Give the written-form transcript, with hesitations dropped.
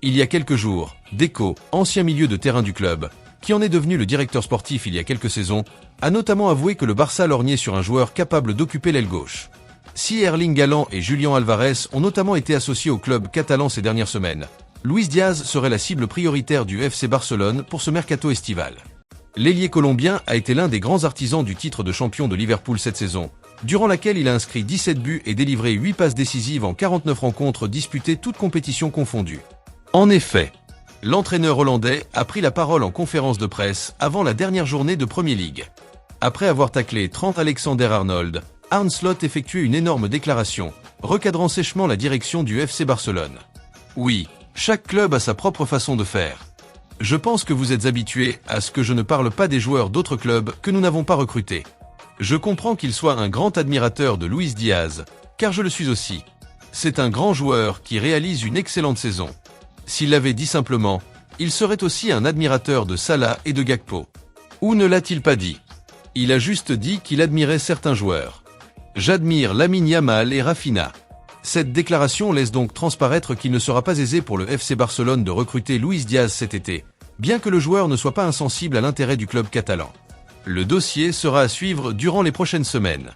Il y a quelques jours, Deco, ancien milieu de terrain du club, qui en est devenu le directeur sportif il y a quelques saisons, a notamment avoué que le Barça lorgnait sur un joueur capable d'occuper l'aile gauche. Si Erling Haaland et Julián Álvarez ont notamment été associés au club catalan ces dernières semaines, Luis Diaz serait la cible prioritaire du FC Barcelone pour ce mercato estival. L'ailier colombien a été l'un des grands artisans du titre de champion de Liverpool cette saison, durant laquelle il a inscrit 17 buts et délivré 8 passes décisives en 49 rencontres disputées toutes compétitions confondues. En effet, l'entraîneur hollandais a pris la parole en conférence de presse avant la dernière journée de Premier League. Après avoir taclé Trent Alexander-Arnold, Arne Slot effectuait une énorme déclaration, recadrant sèchement la direction du FC Barcelone. Oui, chaque club a sa propre façon de faire. Je pense que vous êtes habitués à ce que je ne parle pas des joueurs d'autres clubs que nous n'avons pas recrutés. Je comprends qu'il soit un grand admirateur de Luis Diaz, car je le suis aussi. C'est un grand joueur qui réalise une excellente saison. S'il l'avait dit simplement, il serait aussi un admirateur de Salah et de Gakpo. Ou ne l'a-t-il pas dit? Il a juste dit qu'il admirait certains joueurs. J'admire Lamine Yamal et Rafinha. Cette déclaration laisse donc transparaître qu'il ne sera pas aisé pour le FC Barcelone de recruter Luis Diaz cet été, bien que le joueur ne soit pas insensible à l'intérêt du club catalan. Le dossier sera à suivre durant les prochaines semaines.